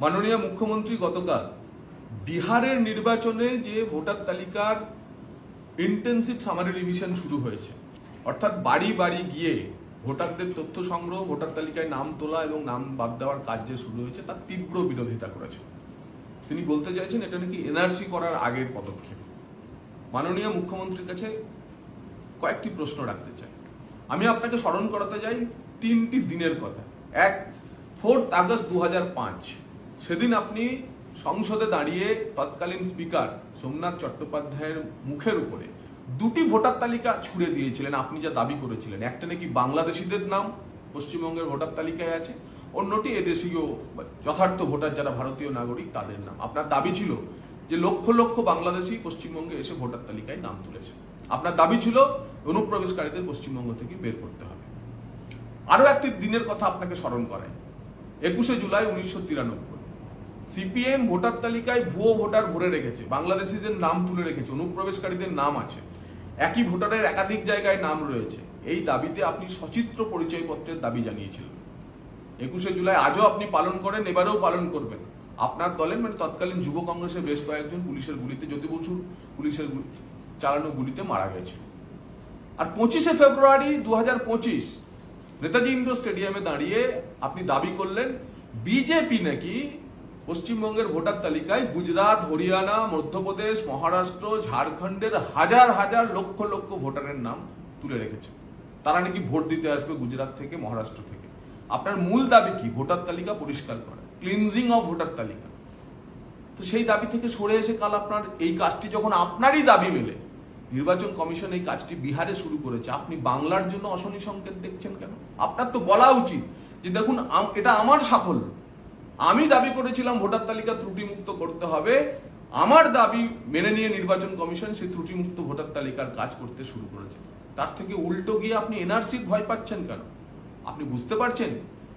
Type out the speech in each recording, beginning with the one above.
মাননীয় মুখ্যমন্ত্রী গতকাল বিহারের নির্বাচনে যে ভোটার তালিকার ইন্টেন্সিভ সামারি রিভিশন শুরু হয়েছে, অর্থাৎ বাড়ি বাড়ি গিয়ে ভোটারদের তথ্য সংগ্রহ, ভোটার তালিকায় নাম তোলা এবং নাম বাদ দেওয়ার কাজ যে শুরু হয়েছে তার তীব্র বিরোধিতা করেছে। তিনি বলতে চাইছেন এটা নাকি এনআরসি করার আগের পদক্ষেপ। মাননীয় মুখ্যমন্ত্রীর কাছে কয়েকটি প্রশ্ন রাখতে চাই। আমি আপনাকে স্মরণ করাতে চাই 3টি দিনের কথা। 4 আগস্ট 2005, সেদিন আপনি সংসদে দাঁড়িয়ে তৎকালীন স্পিকার সোমনাথ চট্টোপাধ্যায়ের মুখের উপরে 2টি ভোটার তালিকা ছুড়ে দিয়েছিলেন। আপনি যা দাবি করেছিলেন, একটা নাকি বাংলাদেশিদের নাম পশ্চিমবঙ্গের ভোটার তালিকায় আছে, অন্যটি এদেশীয় যথার্থ ভোটার যারা ভারতীয় নাগরিক তাদের নাম। আপনার দাবি ছিল যে লক্ষ লক্ষ বাংলাদেশি পশ্চিমবঙ্গে এসে ভোটার তালিকায় নাম তুলেছে। আপনার দাবি ছিল অনুপ্রবেশকারীদের পশ্চিমবঙ্গ থেকে বের করতে হবে। আরো একটি দিনের কথা আপনাকে স্মরণ করায়, 21শে জুলাই 1993। সিপিএম ভোটার তালিকায় ভুয়ো ভোটার ভরে রেখেছে, বাংলাদেশিদের নাম তুলে রেখেছে, অনুপ্রবেশকারীদের নাম আছে, একই ভোটারের একাধিক জায়গায় নাম রয়েছে। এই দাবিতে আপনি সচিত্র পরিচয়পত্রের দাবি জানিয়েছিলেন। 21শে জুলাই আজও আপনি পালন করেন, এবারেও পালন করবেন। আপনার দলের তৎকালীন যুব কংগ্রেসের বেশ কয়েকজন পুলিশের গুলিতে, জ্যোতি বসু পুলিশের চালানো গুলিতে মারা গেছে। আর 25শে ফেব্রুয়ারি 2025 নেতাজি ইন্ডোর স্টেডিয়ামে দাঁড়িয়ে আপনি দাবি করলেন বিজেপি নাকি পশ্চিমবঙ্গের ভোটার তালিকায় গুজরাট, হরিয়ানা, মধ্যপ্রদেশ, মহারাষ্ট্র, ঝাড়খণ্ডের হাজার হাজার লক্ষ লক্ষ ভোটারের নাম তুলে রেখেছে। তারা নাকি ভোট দিতে আসবে গুজরাট থেকে, মহারাষ্ট্র থেকে। আপনার মূল দাবি কি? ভোটার তালিকা পরিষ্কার করা, ক্লিনজিং অফ ভোটার তালিকা। তো সেই দাবি থেকে সরে এসে কাল আপনার এই কাজটি যখন আপনারই দাবি মেলে, নির্বাচন কমিশন এই কাজটি বিহারে শুরু করেছে, আপনি বাংলার জন্য অশনি সংকেত দেখছেন কেন? আপনার তো বলা উচিত যে দেখুন এটা আমার সাফল্য, আমি দাবি করেছিলাম ভোটার তালিকা ত্রুটিমুক্ত করতে হবে, আমার দাবি মেনে নিয়ে নির্বাচন কমিশন সেই ত্রুটিমুক্ত ভোটার তালিকার কাজ করতে শুরু করেছে। তার থেকে উল্টো গিয়ে আপনি এনআরসির ভয় পাচ্ছেন কেন? আপনি বুঝতে পারছেন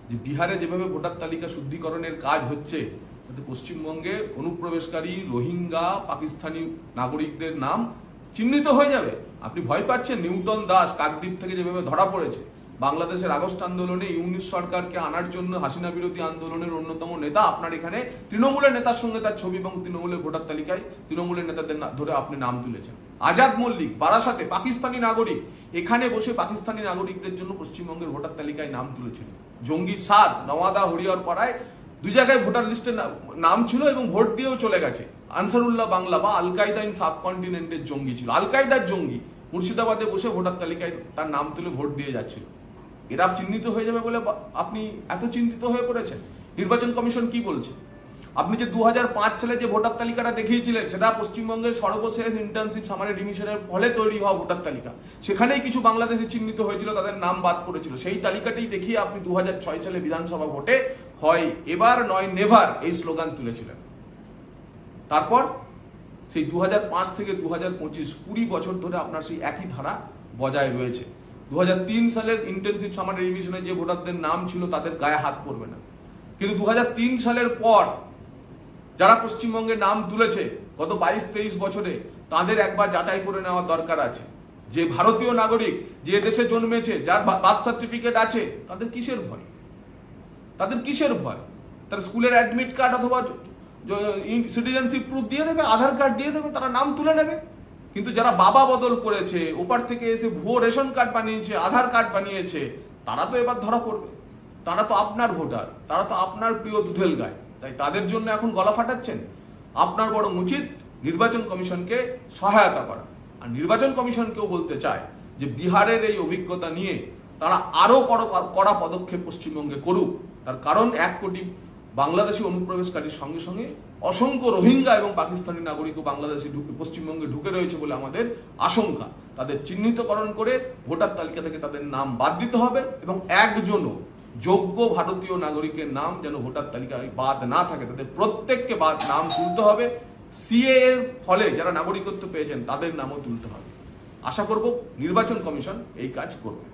যে বিহারে যেভাবে ভোটার তালিকা শুদ্ধিকরণের কাজ হচ্ছে তাতে পশ্চিমবঙ্গে অনুপ্রবেশকারী, রোহিঙ্গা, পাকিস্তানি নাগরিকদের নাম চিহ্নিত হয়ে যাবে। আপনি ভয় পাচ্ছেন নিউটন দাস কাকদ্বীপ থেকে যেভাবে ধরা পড়েছে, বাংলাদেশের আগস্ট আন্দোলনে ইউনিশ সরকারকে আনার জন্য হাসিনা বিরোধী আন্দোলনের অন্যতম নেতা, আপনার এখানে তৃণমূলের নেতার সঙ্গে তার ছবি এবং তৃণমূলের ভোটার তালিকায় তৃণমূলের নেতাদের ধরে আপনি নাম তুলেছেন। আজাদ মল্লিক বারাসাতে পাকিস্তানি নাগরিক, এখানে বসে পাকিস্তানি নাগরিকদের জন্য পশ্চিমবঙ্গের ভোটার তালিকায় নাম তুলেছেন। জঙ্গি সাদ নওয়াদা হরিহর পাড়ায় 2 জায়গায় ভোটার লিস্টে নাম ছিল এবং ভোট দিয়েও চলে গেছে। আনসারুল্লাহ বাংলা বা আল কায়দা ইন সাবকন্টিনেন্টের জঙ্গি ছিল, আল কায়দার জঙ্গি মুর্শিদাবাদে বসে ভোটার তালিকায় তার নাম তুলে ভোট দিয়ে যাচ্ছিল। এরা চিহ্নিত হয়ে যাবে বলে আপনি এত চিন্তিত হয়ে পড়েছেন? নির্বাচন কমিশন কি বলছে? আপনি যে 2005 সালে যে ভোটার তালিকাটা দেখিয়েছিলেন সেটা পশ্চিমবঙ্গের সর্বশেষ ইন্টার্নশিপ সামারি রিভিশনের ফলে তৈরি হওয়া ভোটার তালিকা। সেখানেই কিছু বাংলাদেশি চিহ্নিত হয়েছিল, তাদের নাম বাদ পড়েছিল। সেই তালিকাটাই দেখিয়ে আপনি 2006 সালে বিধানসভা ভোটে হয় এবার নয় নেভার এই স্লোগান তুলেছিলেন। তারপর সেই 2005 থেকে 2025 20 বছর ধরে আপনার সেই একই ধারা বজায় রয়েছে। 2003 সালের ইন্টেন্সিভ সামারি রিভিশনে যে ভোটারদের নাম ছিল তাদের গায়ে হাত পড়বে না, কিন্তু 2003 সালের পর যারা পশ্চিমবঙ্গে নাম তুলেছে গত 22-23 বছরে, তাদের একবার যাচাই করে নেওয়া দরকার আছে যে ভারতীয় নাগরিক, যে দেশে জন্মেছে, যার বার্থ সার্টিফিকেট আছে, তাদের কিসের ভয়? তাদের কিসের ভয়? তার স্কুলের অ্যাডমিট কার্ড অথবা সিটিজেনশিপ প্রুফ দিয়ে দেবে, আধার কার্ড দিয়ে দেবে, তারা নাম তুলে নেবে। কিন্তু যারা বাবা বদল করেছে, ওপার থেকে এসে ভুয়ো রেশন কার্ড বানিয়েছে, আধার কার্ড বানিয়েছে, তারা তো এবার ধরা পড়বে। তারা তো আপনার ভোটার, তারা তো আপনার প্রিয় দুধেল গায়, তাই তাদের জন্য এখন গলা ফাটাচ্ছেন? আপনার বরং উচিত নির্বাচন কমিশনকে সহায়তা করা। আর নির্বাচন কমিশনকেও বলতে চায় যে বিহারের এই অভিজ্ঞতা নিয়ে তারা আরো কড়া পদক্ষেপ পশ্চিমবঙ্গে করুক। তার কারণ 1 কোটি বাংলাদেশি অনুপ্রবেশকারীর সঙ্গে সঙ্গে অসংখ্য রোহিঙ্গা এবং পাকিস্তানি নাগরিকও বাংলাদেশে পশ্চিমবঙ্গে ঢুকে রয়েছে বলে আমাদের আশঙ্কা। তাদের চিহ্নিতকরণ করে ভোটার তালিকা থেকে তাদের নাম বাদ দিতে হবে এবং একজনও যোগ্য ভারতীয় নাগরিকের নাম যেন ভোটার তালিকায় বাদ না থাকে, তাদের প্রত্যেককে নাম তুলতে হবে। সিএ এর ফলে যারা নাগরিকত্ব পেয়েছেন তাদের নামও তুলতে হবে। আশা করব নির্বাচন কমিশন এই কাজ করবে।